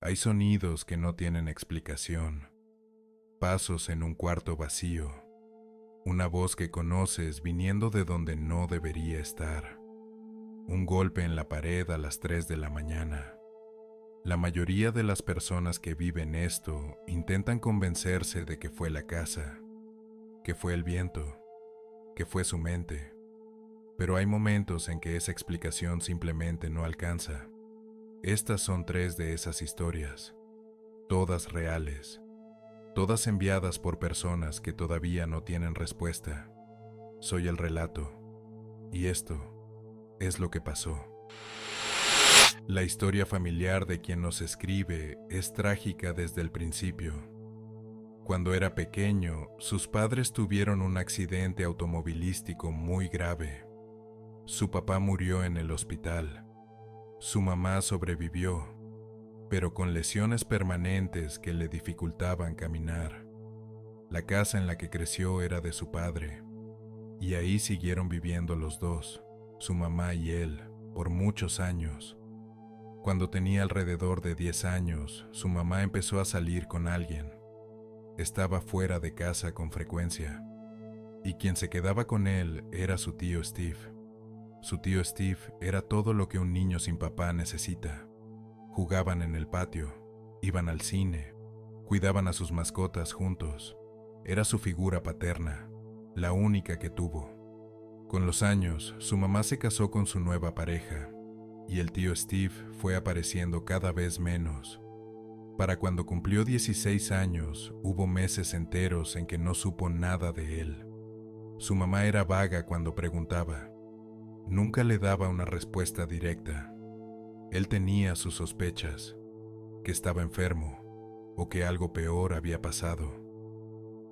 Hay sonidos que no tienen explicación, pasos en un cuarto vacío, una voz que conoces viniendo de donde no debería estar, un golpe en la pared a las 3 de la mañana. La mayoría de las personas que viven esto intentan convencerse de que fue la casa, que fue el viento, que fue su mente, pero hay momentos en que esa explicación simplemente no alcanza. Estas son 3 de esas historias, todas reales, todas enviadas por personas que todavía no tienen respuesta. Soy el relato, y esto es lo que pasó. La historia familiar de quien nos escribe es trágica desde el principio. Cuando era pequeño, sus padres tuvieron un accidente automovilístico muy grave. Su papá murió en el hospital. Su mamá sobrevivió, pero con lesiones permanentes que le dificultaban caminar. La casa en la que creció era de su padre, y ahí siguieron viviendo los dos, su mamá y él, por muchos años. Cuando tenía alrededor de 10 años, su mamá empezó a salir con alguien. Estaba fuera de casa con frecuencia, y quien se quedaba con él era su tío Steve. Su tío Steve era todo lo que un niño sin papá necesita. Jugaban en el patio, iban al cine, cuidaban a sus mascotas juntos. Era su figura paterna, la única que tuvo. Con los años, su mamá se casó con su nueva pareja, y el tío Steve fue apareciendo cada vez menos. Para cuando cumplió 16 años, hubo meses enteros en que no supo nada de él. Su mamá era vaga cuando preguntaba. Nunca le daba una respuesta directa. Él tenía sus sospechas, que estaba enfermo o que algo peor había pasado,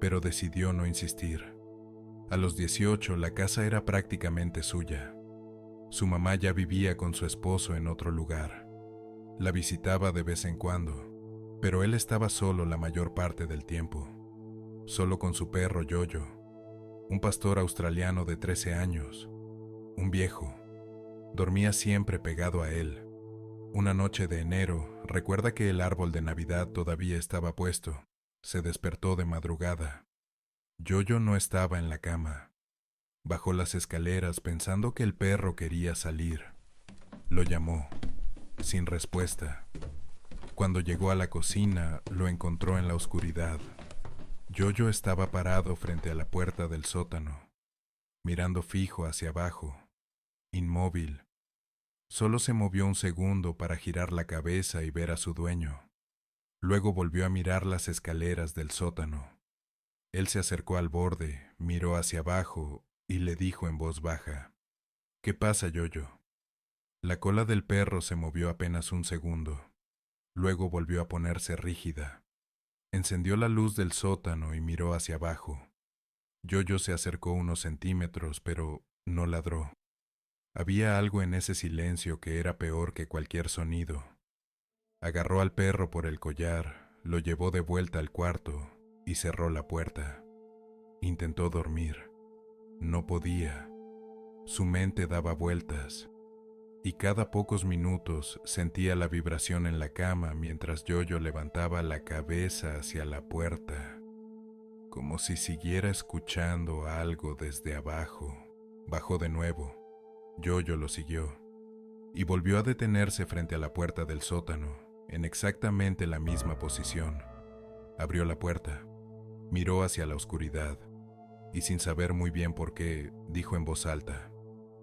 pero decidió no insistir. A los 18 la casa era prácticamente suya. Su mamá ya vivía con su esposo en otro lugar. La visitaba de vez en cuando, pero él estaba solo la mayor parte del tiempo, solo con su perro Yoyo, un pastor australiano de 13 años, un viejo. Dormía siempre pegado a él. Una noche de enero, recuerda que el árbol de Navidad todavía estaba puesto. Se despertó de madrugada. Yoyo no estaba en la cama. Bajó las escaleras pensando que el perro quería salir. Lo llamó, sin respuesta. Cuando llegó a la cocina, lo encontró en la oscuridad. Yoyo estaba parado frente a la puerta del sótano, mirando fijo hacia abajo, inmóvil. Solo se movió un segundo para girar la cabeza y ver a su dueño. Luego volvió a mirar las escaleras del sótano. Él se acercó al borde, miró hacia abajo y le dijo en voz baja: «¿Qué pasa, Yoyo?». La cola del perro se movió apenas un segundo. Luego volvió a ponerse rígida. Encendió la luz del sótano y miró hacia abajo. Yoyo se acercó unos centímetros, pero no ladró. Había algo en ese silencio que era peor que cualquier sonido. Agarró al perro por el collar, lo llevó de vuelta al cuarto y cerró la puerta. Intentó dormir. No podía. Su mente daba vueltas, y cada pocos minutos sentía la vibración en la cama mientras Yoyo levantaba la cabeza hacia la puerta, como si siguiera escuchando algo desde abajo. Bajó de nuevo. Yoyo lo siguió, y volvió a detenerse frente a la puerta del sótano, en exactamente la misma posición. Abrió la puerta, miró hacia la oscuridad, y sin saber muy bien por qué, dijo en voz alta: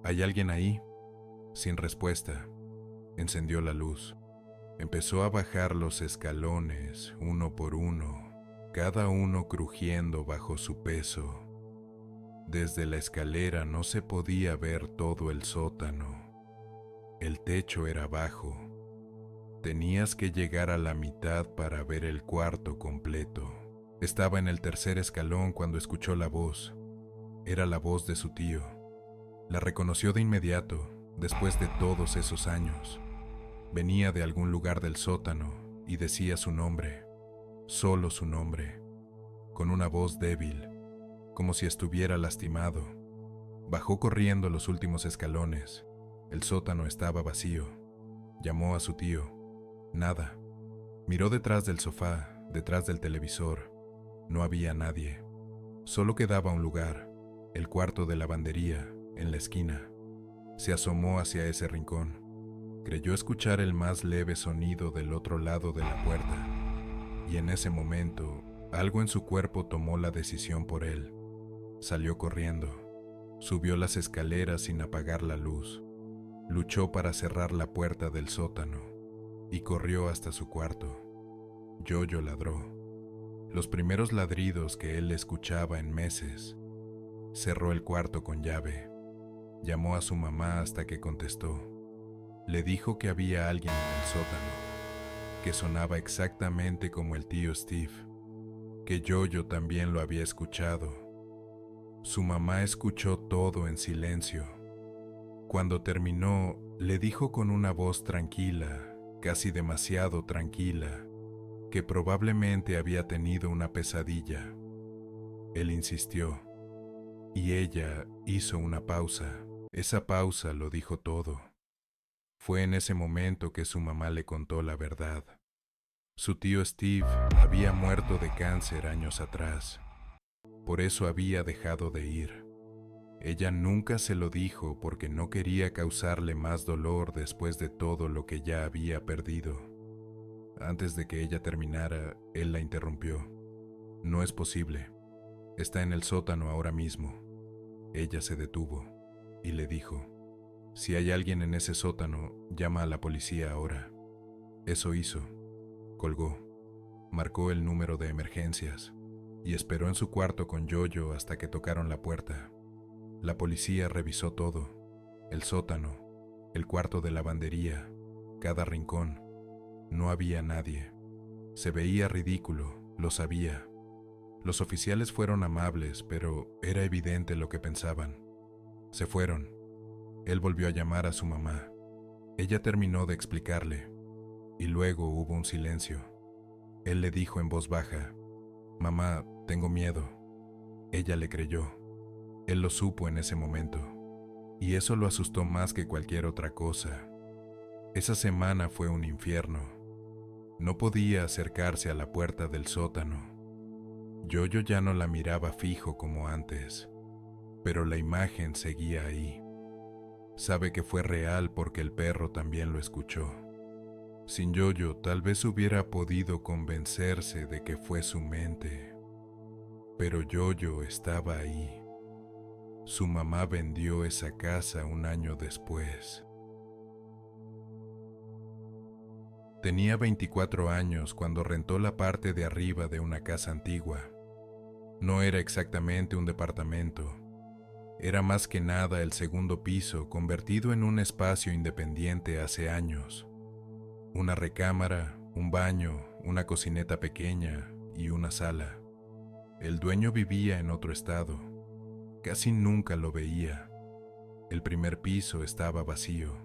«¿Hay alguien ahí?». Sin respuesta, encendió la luz. Empezó a bajar los escalones, uno por uno, cada uno crujiendo bajo su peso. Desde la escalera no se podía ver todo el sótano. El techo era bajo. Tenías que llegar a la mitad para ver el cuarto completo. Estaba en el tercer escalón cuando escuchó la voz. Era la voz de su tío. La reconoció de inmediato, después de todos esos años. Venía de algún lugar del sótano y decía su nombre, solo su nombre, con una voz débil, como si estuviera lastimado. Bajó corriendo los últimos escalones. El sótano estaba vacío. Llamó a su tío. Nada. Miró detrás del sofá, detrás del televisor. No había nadie. Solo quedaba un lugar, el cuarto de lavandería, en la esquina. Se asomó hacia ese rincón. Creyó escuchar el más leve sonido del otro lado de la puerta. Y en ese momento, algo en su cuerpo tomó la decisión por él. Salió corriendo. Subió las escaleras sin apagar la luz. Luchó para cerrar la puerta del sótano y corrió hasta su cuarto. Yoyo ladró. Los primeros ladridos que él escuchaba en meses. Cerró el cuarto con llave. Llamó a su mamá hasta que contestó. Le dijo que había alguien en el sótano, que sonaba exactamente como el tío Steve, que Yoyo también lo había escuchado. Su mamá escuchó todo en silencio. Cuando terminó, le dijo con una voz tranquila, casi demasiado tranquila, que probablemente había tenido una pesadilla. Él insistió, y ella hizo una pausa. Esa pausa lo dijo todo. Fue en ese momento que su mamá le contó la verdad. Su tío Steve había muerto de cáncer años atrás. Por eso había dejado de ir. Ella nunca se lo dijo porque no quería causarle más dolor después de todo lo que ya había perdido. Antes de que ella terminara, él la interrumpió. No es posible. Está en el sótano ahora mismo. Ella se detuvo y le dijo, si hay alguien en ese sótano, llama a la policía ahora. Eso hizo. Colgó. Marcó el número de emergencias y esperó en su cuarto con Yoyo hasta que tocaron la puerta. La policía revisó todo, el sótano, el cuarto de lavandería, cada rincón. No había nadie. Se veía ridículo, lo sabía. Los oficiales fueron amables, pero era evidente lo que pensaban. Se fueron. Él volvió a llamar a su mamá. Ella terminó de explicarle, y luego hubo un silencio. Él le dijo en voz baja, «Mamá, tengo miedo». Ella le creyó. Él lo supo en ese momento, y eso lo asustó más que cualquier otra cosa. Esa semana fue un infierno. No podía acercarse a la puerta del sótano. Yoyo ya no la miraba fijo como antes, pero la imagen seguía ahí. Sabe que fue real porque el perro también lo escuchó. Sin Yoyo tal vez hubiera podido convencerse de que fue su mente, pero Yoyo estaba ahí. Su mamá vendió esa casa un año después. Tenía 24 años cuando rentó la parte de arriba de una casa antigua. No era exactamente un departamento. Era más que nada el segundo piso convertido en un espacio independiente hace años. Una recámara, un baño, una cocineta pequeña y una sala. El dueño vivía en otro estado. Casi nunca lo veía. El primer piso estaba vacío.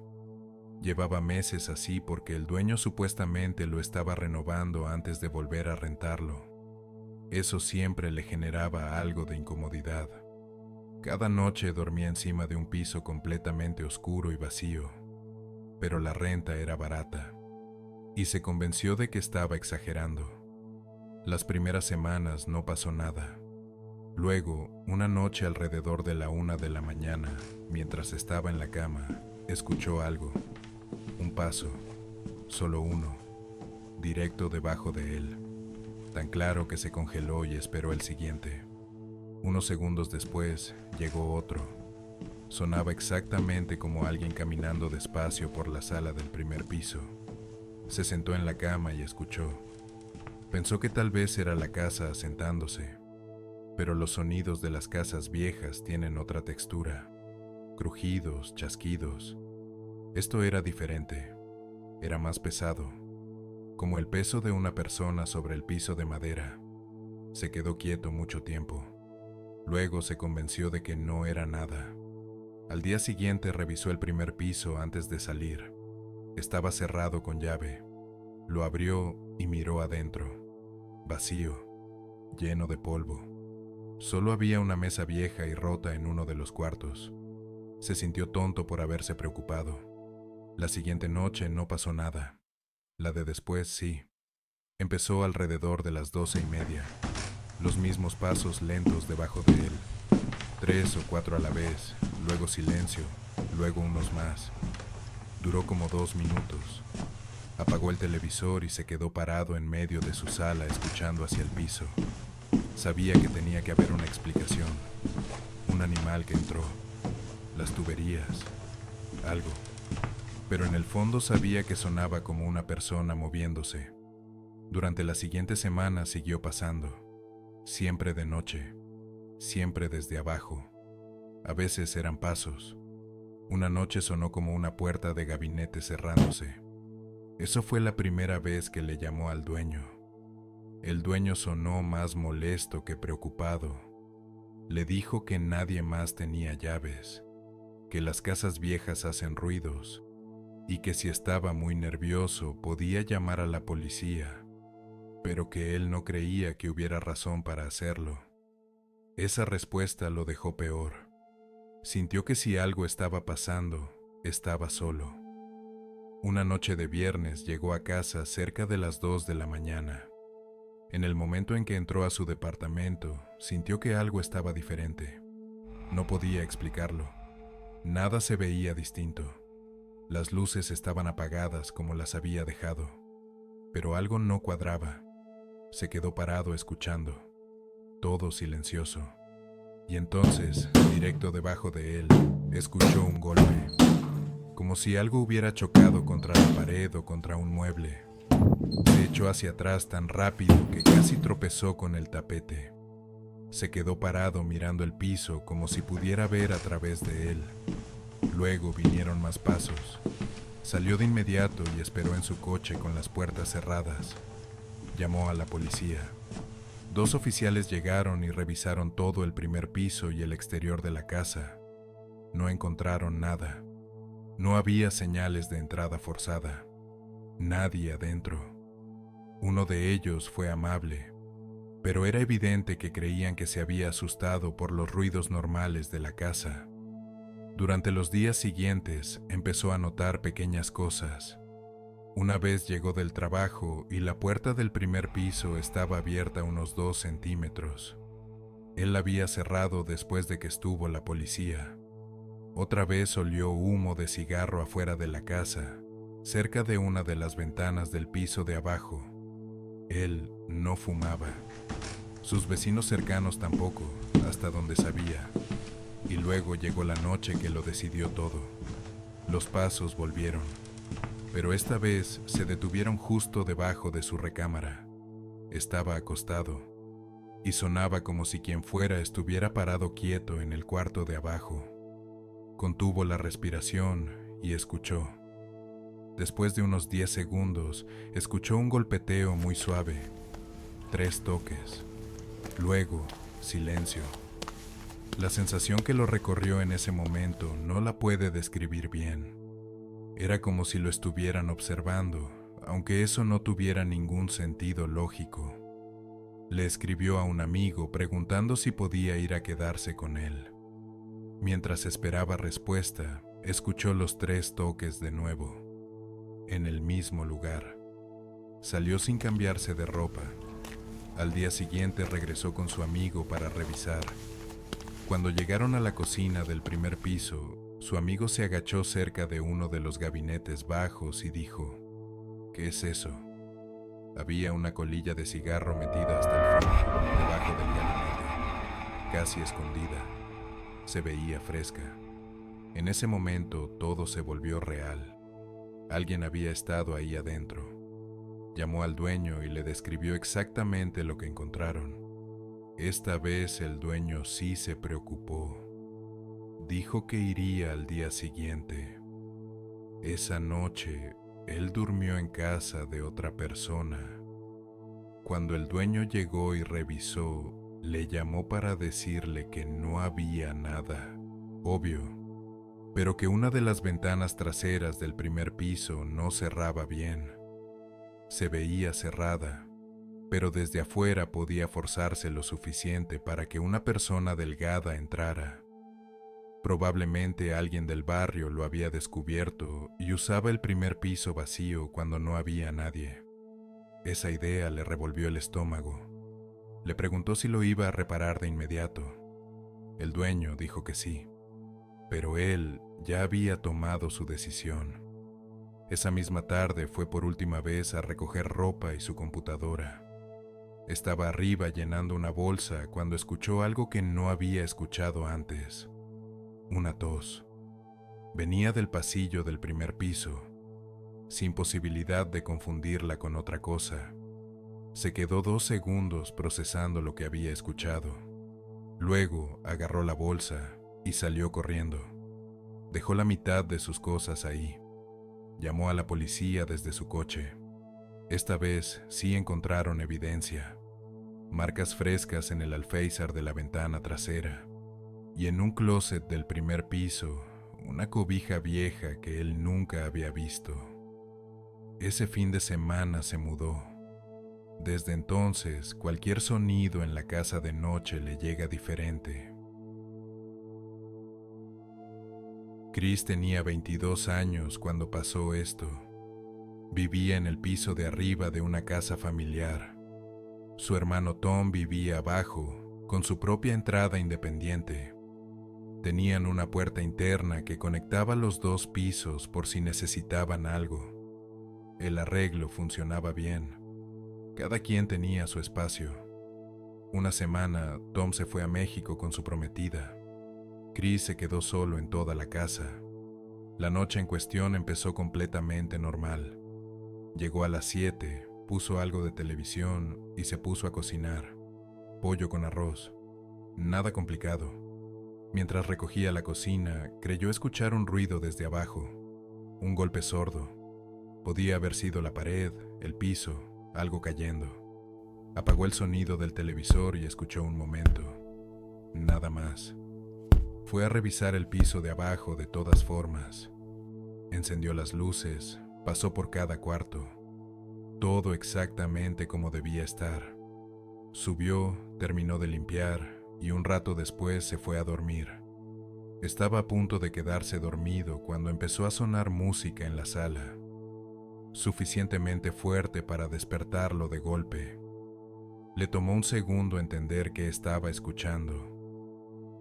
Llevaba meses así porque el dueño supuestamente lo estaba renovando antes de volver a rentarlo. Eso siempre le generaba algo de incomodidad. Cada noche dormía encima de un piso completamente oscuro y vacío, pero la renta era barata, y se convenció de que estaba exagerando. Las primeras semanas no pasó nada. Luego, una noche alrededor de la 1 de la mañana, mientras estaba en la cama, escuchó algo. Un paso, solo uno, directo debajo de él, tan claro que se congeló y esperó el siguiente. Unos segundos después, llegó otro. Sonaba exactamente como alguien caminando despacio por la sala del primer piso. Se sentó en la cama y escuchó. Pensó que tal vez era la casa asentándose, pero los sonidos de las casas viejas tienen otra textura. Crujidos, chasquidos. Esto era diferente. Era más pesado, como el peso de una persona sobre el piso de madera. Se quedó quieto mucho tiempo. Luego se convenció de que no era nada. Al día siguiente revisó el primer piso antes de salir. Estaba cerrado con llave. Lo abrió y miró adentro. Vacío, lleno de polvo. Solo había una mesa vieja y rota en uno de los cuartos. Se sintió tonto por haberse preocupado. La siguiente noche no pasó nada. La de después sí. Empezó alrededor de las 12:30. Los mismos pasos lentos debajo de él. 3 o 4 a la vez, luego silencio, luego unos más. Duró como 2 minutos. Apagó el televisor y se quedó parado en medio de su sala escuchando hacia el piso. Sabía que tenía que haber una explicación. Un animal que entró. Las tuberías. Algo. Pero en el fondo sabía que sonaba como una persona moviéndose. Durante la siguiente semana siguió pasando. Siempre de noche. Siempre desde abajo. A veces eran pasos. Una noche sonó como una puerta de gabinete cerrándose. Eso fue la primera vez que le llamó al dueño. El dueño sonó más molesto que preocupado. Le dijo que nadie más tenía llaves, que las casas viejas hacen ruidos y que si estaba muy nervioso podía llamar a la policía, pero que él no creía que hubiera razón para hacerlo. Esa respuesta lo dejó peor. Sintió que si algo estaba pasando, estaba solo. Una noche de viernes llegó a casa cerca de las 2 de la mañana. En el momento en que entró a su departamento, sintió que algo estaba diferente. No podía explicarlo. Nada se veía distinto. Las luces estaban apagadas como las había dejado. Pero algo no cuadraba. Se quedó parado escuchando. Todo silencioso. Y entonces, directo debajo de él, escuchó un golpe. Como si algo hubiera chocado contra la pared o contra un mueble. Se echó hacia atrás tan rápido que casi tropezó con el tapete. Se quedó parado mirando el piso como si pudiera ver a través de él. Luego vinieron más pasos. Salió de inmediato y esperó en su coche con las puertas cerradas. Llamó a la policía. 2 oficiales llegaron y revisaron todo el primer piso y el exterior de la casa. No encontraron nada. No había señales de entrada forzada. Nadie adentro. Uno de ellos fue amable, pero era evidente que creían que se había asustado por los ruidos normales de la casa. Durante los días siguientes empezó a notar pequeñas cosas. Una vez llegó del trabajo y la puerta del primer piso estaba abierta unos 2 centímetros. Él la había cerrado después de que estuvo la policía. Otra vez olió humo de cigarro afuera de la casa, cerca de una de las ventanas del piso de abajo. Él no fumaba. Sus vecinos cercanos tampoco, hasta donde sabía. Y luego llegó la noche que lo decidió todo. Los pasos volvieron, pero esta vez se detuvieron justo debajo de su recámara. Estaba acostado, y sonaba como si quien fuera estuviera parado quieto en el cuarto de abajo. Contuvo la respiración y escuchó. Después de unos 10 segundos, escuchó un golpeteo muy suave. 3 toques. Luego, silencio. La sensación que lo recorrió en ese momento no la puede describir bien. Era como si lo estuvieran observando, aunque eso no tuviera ningún sentido lógico. Le escribió a un amigo preguntando si podía ir a quedarse con él. Mientras esperaba respuesta, escuchó los 3 toques de nuevo, en el mismo lugar. Salió sin cambiarse de ropa. Al día siguiente regresó con su amigo para revisar. Cuando llegaron a la cocina del primer piso, su amigo se agachó cerca de uno de los gabinetes bajos y dijo: ¿Qué es eso? Había una colilla de cigarro metida hasta el fondo, debajo del gabinete, casi escondida. Se veía fresca. En ese momento todo se volvió real. Alguien había estado ahí adentro. Llamó al dueño y le describió exactamente lo que encontraron. Esta vez el dueño sí se preocupó. Dijo que iría al día siguiente. Esa noche, él durmió en casa de otra persona. Cuando el dueño llegó y revisó, le llamó para decirle que no había nada, obvio, pero que una de las ventanas traseras del primer piso no cerraba bien. Se veía cerrada, pero desde afuera podía forzarse lo suficiente para que una persona delgada entrara. Probablemente alguien del barrio lo había descubierto y usaba el primer piso vacío cuando no había nadie. Esa idea le revolvió el estómago. Le preguntó si lo iba a reparar de inmediato. El dueño dijo que sí, pero él ya había tomado su decisión. Esa misma tarde fue por última vez a recoger ropa y su computadora. Estaba arriba llenando una bolsa cuando escuchó algo que no había escuchado antes. Una tos. Venía del pasillo del primer piso, sin posibilidad de confundirla con otra cosa. Se quedó 2 segundos procesando lo que había escuchado. Luego agarró la bolsa y salió corriendo. Dejó la mitad de sus cosas ahí. Llamó a la policía desde su coche. Esta vez sí encontraron evidencia. Marcas frescas en el alféizar de la ventana trasera. Y en un closet del primer piso, una cobija vieja que él nunca había visto. Ese fin de semana se mudó. Desde entonces, cualquier sonido en la casa de noche le llega diferente. Chris tenía 22 años cuando pasó esto. Vivía en el piso de arriba de una casa familiar. Su hermano Tom vivía abajo, con su propia entrada independiente. Tenían una puerta interna que conectaba los 2 pisos por si necesitaban algo. El arreglo funcionaba bien. Cada quien tenía su espacio. Una semana, Tom se fue a México con su prometida. Chris se quedó solo en toda la casa. La noche en cuestión empezó completamente normal. Llegó a las 7, puso algo de televisión y se puso a cocinar. Pollo con arroz. Nada complicado. Mientras recogía la cocina, creyó escuchar un ruido desde abajo. Un golpe sordo. Podía haber sido la pared, el piso, algo cayendo. Apagó el sonido del televisor y escuchó un momento. Nada más. Fue a revisar el piso de abajo de todas formas. Encendió las luces, pasó por cada cuarto. Todo exactamente como debía estar. Subió, terminó de limpiar y un rato después se fue a dormir. Estaba a punto de quedarse dormido cuando empezó a sonar música en la sala. Suficientemente fuerte para despertarlo de golpe. Le tomó un segundo entender qué estaba escuchando.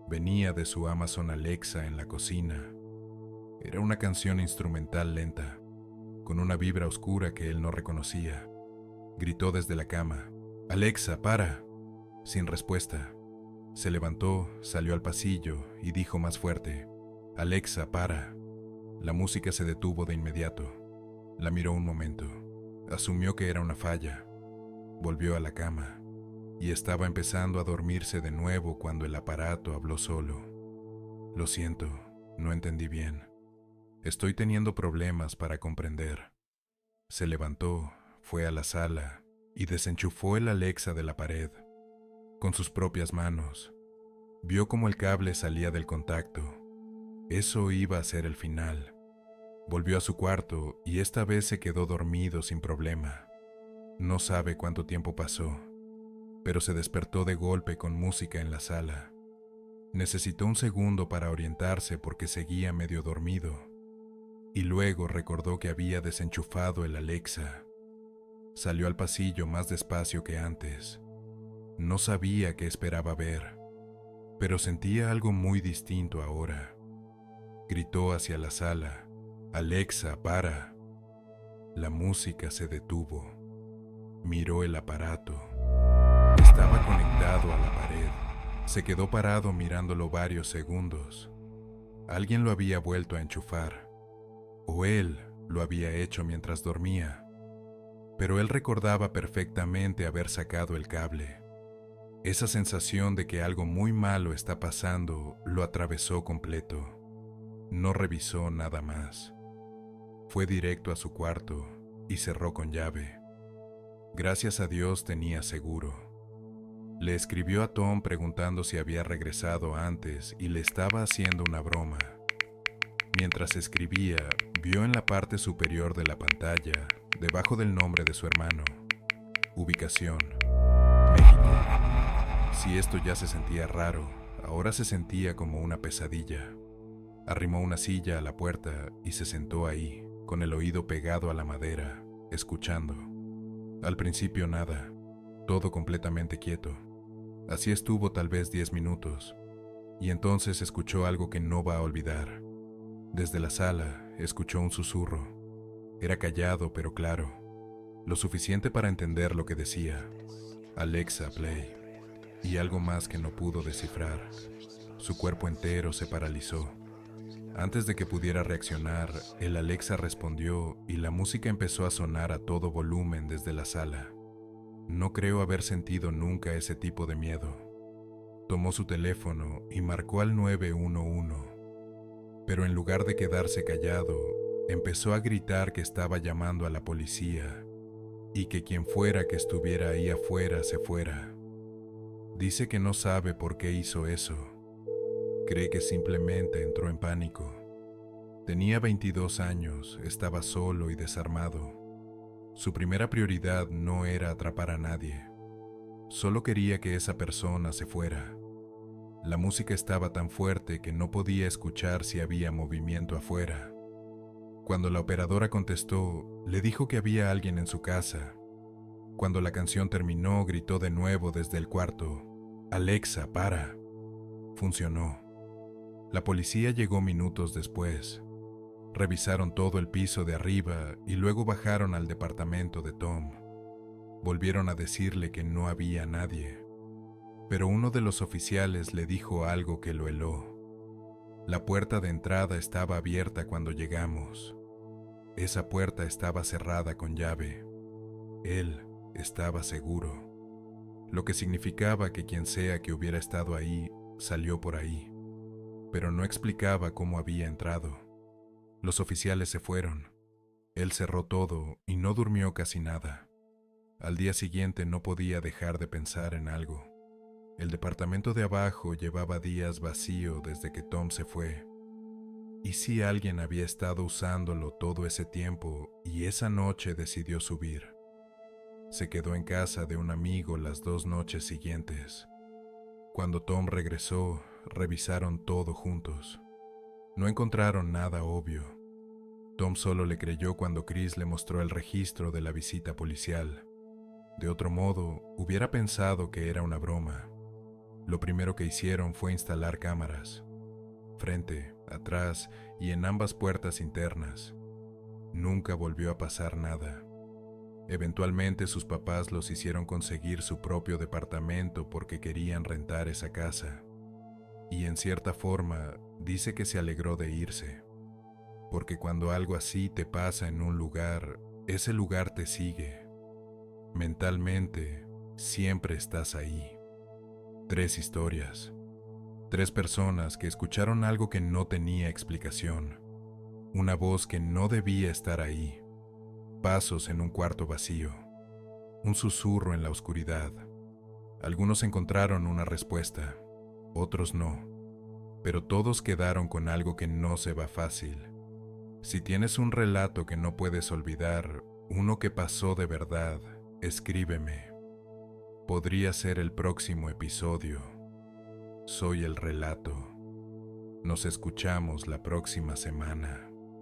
Venía de su Amazon Alexa en la cocina. Era una canción instrumental lenta, con una vibra oscura que él no reconocía. Gritó desde la cama: «Alexa, para». Sin respuesta. Se levantó, salió al pasillo y dijo más fuerte: «Alexa, para». La música se detuvo de inmediato. La miró un momento. Asumió que era una falla. Volvió a la cama y estaba empezando a dormirse de nuevo cuando el aparato habló solo. «Lo siento, no entendí bien. Estoy teniendo problemas para comprender». Se levantó, fue a la sala y desenchufó el Alexa de la pared. Con sus propias manos. Vio cómo el cable salía del contacto. Eso iba a ser el final. Volvió a su cuarto y esta vez se quedó dormido sin problema. No sabe cuánto tiempo pasó, pero se despertó de golpe con música en la sala. Necesitó un segundo para orientarse porque seguía medio dormido, y luego recordó que había desenchufado el Alexa. Salió al pasillo más despacio que antes. No sabía qué esperaba ver, pero sentía algo muy distinto ahora. Gritó hacia la sala: «Alexa, para». La música se detuvo. Miró el aparato. Estaba conectado a la pared. Se quedó parado mirándolo varios segundos. Alguien lo había vuelto a enchufar, o él lo había hecho mientras dormía, pero él recordaba perfectamente haber sacado el cable. Esa sensación de que algo muy malo está pasando lo atravesó completo. No revisó nada más. Fue directo a su cuarto y cerró con llave. Gracias a Dios tenía seguro. Le escribió a Tom preguntando si había regresado antes y le estaba haciendo una broma. Mientras escribía, vio en la parte superior de la pantalla, debajo del nombre de su hermano: ubicación, México. Si esto ya se sentía raro, ahora se sentía como una pesadilla. Arrimó una silla a la puerta y se sentó ahí, con el oído pegado a la madera, escuchando. Al principio nada, todo completamente quieto. Así estuvo tal vez 10 minutos, y entonces escuchó algo que no va a olvidar. Desde la sala escuchó un susurro. Era callado pero claro, lo suficiente para entender lo que decía. Alexa, play. Y algo más que no pudo descifrar. Su cuerpo entero se paralizó. Antes de que pudiera reaccionar, el Alexa respondió y la música empezó a sonar a todo volumen desde la sala. No creo haber sentido nunca ese tipo de miedo. Tomó su teléfono y marcó al 911. Pero en lugar de quedarse callado, empezó a gritar que estaba llamando a la policía y que quien fuera que estuviera ahí afuera se fuera. Dice que no sabe por qué hizo eso. Cree que simplemente entró en pánico. Tenía 22 años, estaba solo y desarmado. Su primera prioridad no era atrapar a nadie. Solo quería que esa persona se fuera. La música estaba tan fuerte que no podía escuchar si había movimiento afuera. Cuando la operadora contestó, le dijo que había alguien en su casa. Cuando la canción terminó, gritó de nuevo desde el cuarto: «Alexa, para». Funcionó. La policía llegó minutos después. Revisaron todo el piso de arriba y luego bajaron al departamento de Tom. Volvieron a decirle que no había nadie, pero uno de los oficiales le dijo algo que lo heló. La puerta de entrada estaba abierta cuando llegamos. Esa puerta estaba cerrada con llave. Él estaba seguro, lo que significaba que quien sea que hubiera estado ahí salió por ahí, pero no explicaba cómo había entrado. Los oficiales se fueron. Él cerró todo y no durmió casi nada. Al día siguiente no podía dejar de pensar en algo. El departamento de abajo llevaba días vacío desde que Tom se fue. ¿Y si alguien había estado usándolo todo ese tiempo y esa noche decidió subir? Se quedó en casa de un amigo las 2 noches siguientes. Cuando Tom regresó, revisaron todo juntos. No encontraron nada obvio. Tom solo le creyó cuando Chris le mostró el registro de la visita policial. De otro modo, hubiera pensado que era una broma. Lo primero que hicieron fue instalar cámaras, frente, atrás y en ambas puertas internas. Nunca volvió a pasar nada. Eventualmente sus papás los hicieron conseguir su propio departamento porque querían rentar esa casa. Y en cierta forma, dice que se alegró de irse. Porque cuando algo así te pasa en un lugar, ese lugar te sigue. Mentalmente, siempre estás ahí. 3 historias. 3 personas que escucharon algo que no tenía explicación. Una voz que no debía estar ahí. Pasos en un cuarto vacío. Un susurro en la oscuridad. Algunos encontraron una respuesta, otros no. Pero todos quedaron con algo que no se va fácil. Si tienes un relato que no puedes olvidar, uno que pasó de verdad, escríbeme. Podría ser el próximo episodio. Soy el relato. Nos escuchamos la próxima semana.